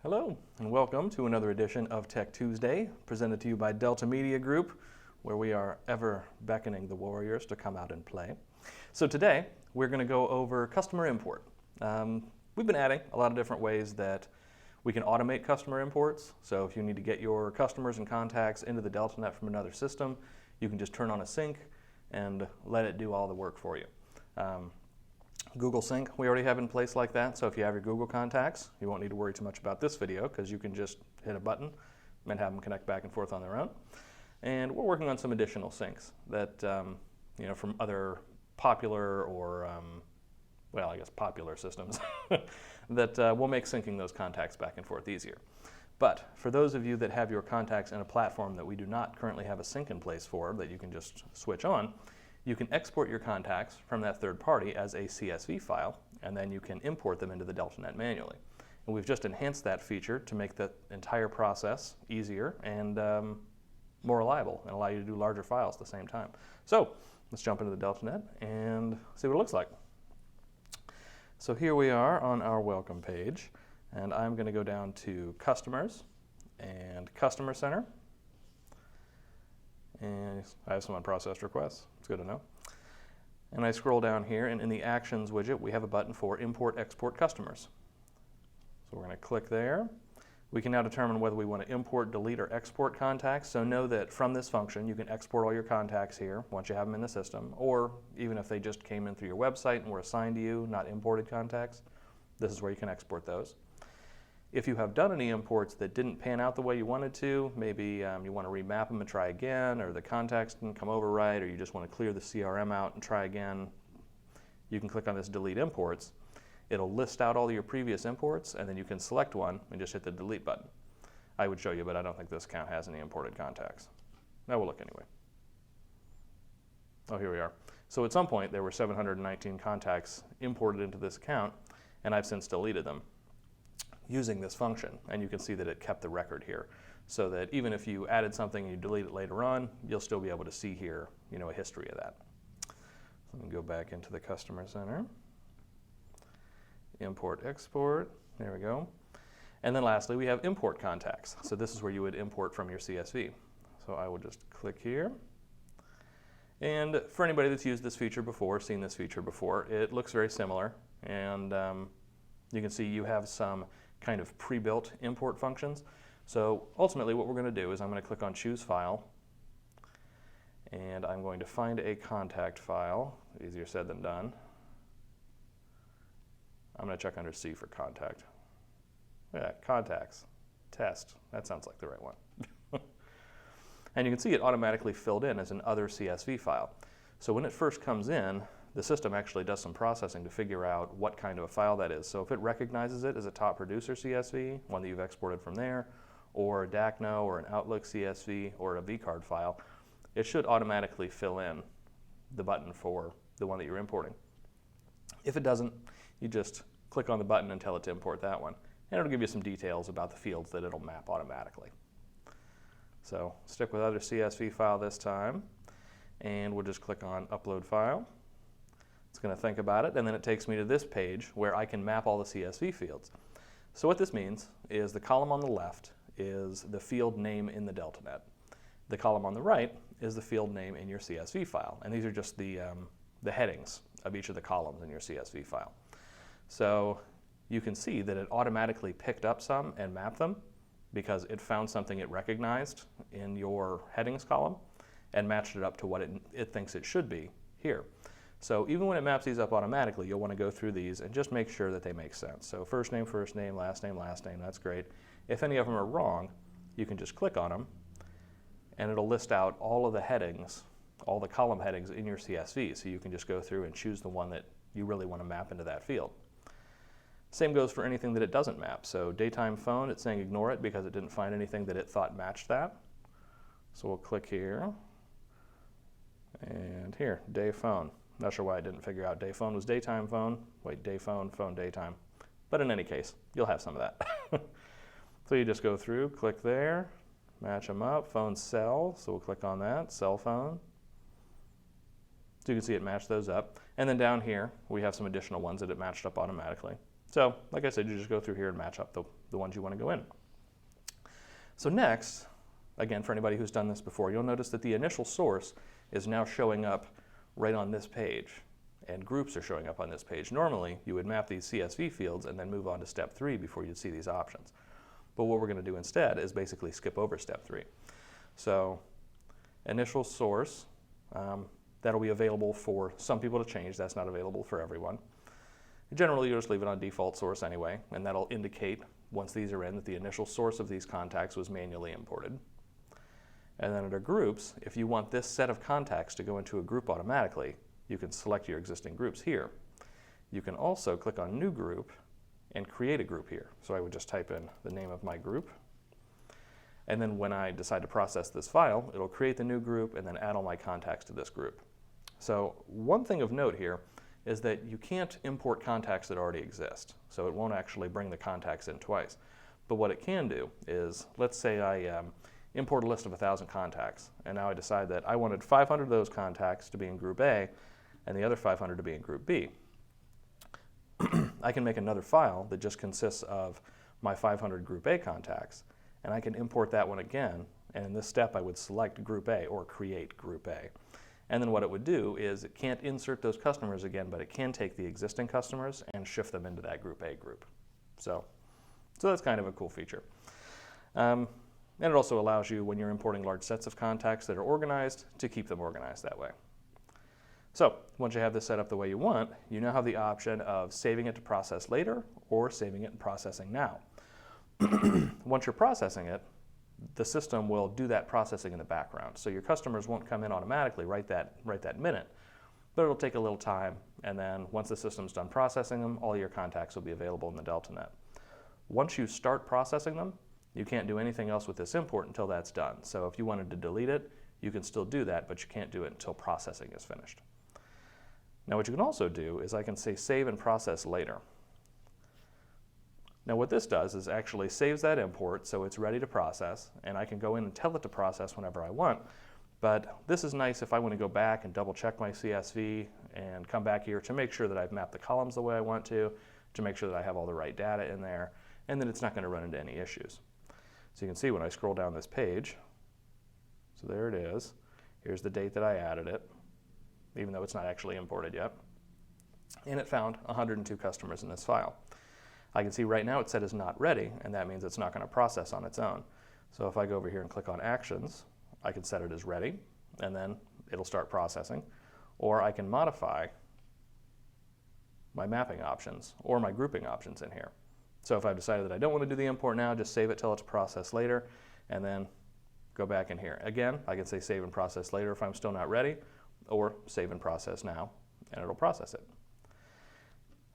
Hello, and welcome to another edition of Tech Tuesday, presented to you by Delta Media Group, where we are ever beckoning the warriors to come out and play. So today, we're going to go over customer import. We've been adding a lot of different ways that we can automate customer imports. So if you need to get your customers and contacts into the DeltaNet from another system, you can just turn on a sync and let it do all the work for you. Google Sync we already have in place like that, so if you have your Google contacts, you won't need to worry too much about this video because you can just hit a button and have them connect back and forth on their own. And we're working on some additional syncs that, from other popular or, popular systems that will make syncing those contacts back and forth easier. But for those of you that have your contacts in a platform that we do not currently have a sync in place for, that you can just switch on, you can export your contacts from that third party as a CSV file, and then you can import them into the DeltaNet manually. And we've just enhanced that feature to make the entire process easier and more reliable and allow you to do larger files at the same time. So let's jump into the DeltaNet and see what it looks like. So here we are on our welcome page, and I'm going to go down to Customers and Customer Center. And I have some unprocessed requests. It's good to know. And I scroll down here, and in the Actions widget, we have a button for Import Export Customers. So we're going to click there. We can now determine whether we want to import, delete, or export contacts. So know that from this function, you can export all your contacts here once you have them in the system, or even if they just came in through your website and were assigned to you, not imported contacts, this is where you can export those. If you have done any imports that didn't pan out the way you wanted to, maybe you want to remap them and try again, or the contacts didn't come over right, or you just want to clear the CRM out and try again, you can click on this Delete Imports. It'll list out all your previous imports, and then you can select one and just hit the Delete button. I would show you, but I don't think this account has any imported contacts. Now we'll look anyway. Oh, here we are. So at some point, there were 719 contacts imported into this account, and I've since deleted them using this function, and you can see that it kept the record here, so that even if you added something and you delete it later on, you'll still be able to see here, a history of that. So let me go back into the Customer Center, Import, Export, there we go. And then lastly, we have Import Contacts. So this is where you would import from your CSV. So I will just click here. And for anybody that's used this feature before, seen this feature before, it looks very similar, and you can see you have some kind of pre-built import functions. So ultimately what we're going to do is I'm going to click on Choose File, and I'm going to find a contact file. Easier said than done. I'm going to check under C for contact. Yeah, contacts, test. That sounds like the right one. And you can see it automatically filled in as an other CSV file. So when it first comes in, the system actually does some processing to figure out what kind of a file that is. So if it recognizes it as a top producer CSV, one that you've exported from there, or a DACNO or an Outlook CSV or a vCard file, it should automatically fill in the button for the one that you're importing. If it doesn't, you just click on the button and tell it to import that one, and it'll give you some details about the fields that it'll map automatically. So stick with other CSV file this time, and we'll just click on Upload File. It's going to think about it, and then it takes me to this page where I can map all the CSV fields. So what this means is the column on the left is the field name in the DeltaNet. The column on the right is the field name in your CSV file, and these are just the headings of each of the columns in your CSV file. So you can see that it automatically picked up some and mapped them because it found something it recognized in your headings column and matched it up to what it thinks it should be here. So even when it maps these up automatically, you'll want to go through these and just make sure that they make sense. So first name, last name, that's great. If any of them are wrong, you can just click on them, and it'll list out all of the headings, all the column headings in your CSV, so you can just go through and choose the one that you really want to map into that field. Same goes for anything that it doesn't map. So daytime phone, it's saying ignore it because it didn't find anything that it thought matched that. So we'll click here, and here, day phone. Not sure why I didn't figure out day phone was daytime phone. Wait, day phone, phone daytime. But in any case, you'll have some of that. So you just go through, click there, match them up. Phone cell, so we'll click on that, cell phone. So you can see it matched those up. And then down here, we have some additional ones that it matched up automatically. So, like I said, you just go through here and match up the ones you want to go in. So next, again, for anybody who's done this before, you'll notice that the initial source is now showing up right on this page, and groups are showing up on this page. Normally, you would map these CSV fields and then move on to step 3 before you'd see these options. But what we're going to do instead is basically skip over step 3. So, initial source, that'll be available for some people to change. That's not available for everyone. Generally, you just leave it on default source anyway, and that'll indicate, once these are in, that the initial source of these contacts was manually imported. And then under groups, if you want this set of contacts to go into a group automatically, you can select your existing groups here. You can also click on New Group and create a group here. So I would just type in the name of my group. And then when I decide to process this file, it'll create the new group and then add all my contacts to this group. So one thing of note here is that you can't import contacts that already exist. So it won't actually bring the contacts in twice. But what it can do is, let's say I import a list of 1,000 contacts, and now I decide that I wanted 500 of those contacts to be in group A and the other 500 to be in group B. I can make another file that just consists of my 500 group A contacts, and I can import that one again, and in this step I would select group A or create group A. And then what it would do is it can't insert those customers again, but it can take the existing customers and shift them into that group A group. So that's kind of a cool feature. And it also allows you, when you're importing large sets of contacts that are organized, to keep them organized that way. So once you have this set up the way you want, you now have the option of saving it to process later or saving it and processing now. Once you're processing it, the system will do that processing in the background. So your customers won't come in automatically right that minute, but it'll take a little time, and then once the system's done processing them, all your contacts will be available in the DeltaNet. Once you start processing them, you can't do anything else with this import until that's done. So if you wanted to delete it, you can still do that, but you can't do it until processing is finished. Now what you can also do is I can say save and process later. Now what this does is actually saves that import so it's ready to process, and I can go in and tell it to process whenever I want. But this is nice if I want to go back and double check my CSV and come back here to make sure that I've mapped the columns the way I want to make sure that I have all the right data in there, and that it's not going to run into any issues. So you can see when I scroll down this page, so there it is. Here's the date that I added it, even though it's not actually imported yet. And it found 102 customers in this file. I can see right now it said is not ready, and that means it's not going to process on its own. So if I go over here and click on Actions, I can set it as ready, and then it'll start processing. Or I can modify my mapping options or my grouping options in here. So if I've decided that I don't want to do the import now, just save it till it's processed later, and then go back in here. Again, I can say save and process later if I'm still not ready, or save and process now, and it'll process it.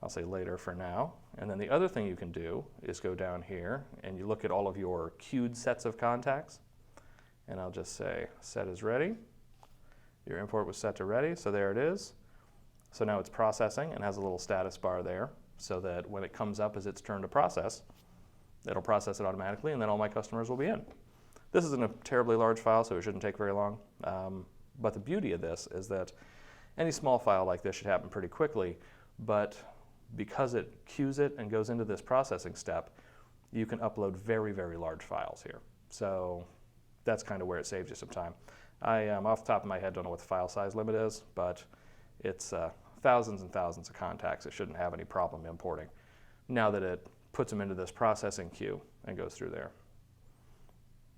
I'll say later for now. And then the other thing you can do is go down here and you look at all of your queued sets of contacts. And I'll just say set as ready. Your import was set to ready, so there it is. So now it's processing and has a little status bar there so that when it comes up as its turn to process, it'll process it automatically and then all my customers will be in. This isn't a terribly large file, so it shouldn't take very long. But the beauty of this is that any small file like this should happen pretty quickly, but because it queues it and goes into this processing step, you can upload very, very large files here. So that's kind of where it saves you some time. I off the top of my head don't know what the file size limit is, but it's thousands and thousands of contacts. It shouldn't have any problem importing now that it puts them into this processing queue and goes through there.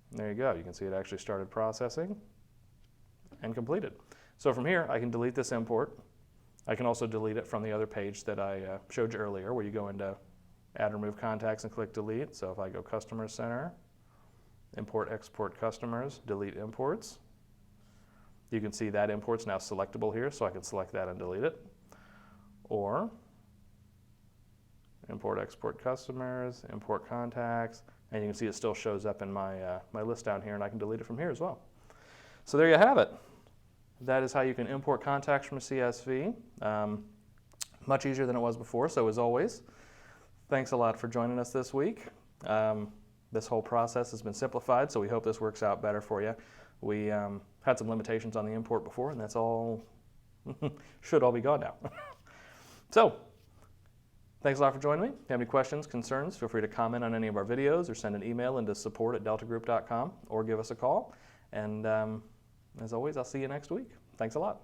And there you go. You can see it actually started processing and completed. So from here, I can delete this import. I can also delete it from the other page that I showed you earlier, where you go into Add, Remove Contacts and click Delete. So if I go Customer Center, Import, Export Customers, Delete Imports, you can see that import's now selectable here, so I can select that and delete it. Or Import, Export Customers, Import Contacts, and you can see it still shows up in my, my list down here, and I can delete it from here as well. So there you have it. That is how you can import contacts from a CSV. Much easier than it was before, so as always, thanks a lot for joining us this week. This whole process has been simplified, so we hope this works out better for you. We had some limitations on the import before, and that's all, should all be gone now. So, Thanks a lot for joining me. If you have any questions, concerns, feel free to comment on any of our videos or send an email into support@deltagroup.com or give us a call. And as always, I'll see you next week. Thanks a lot.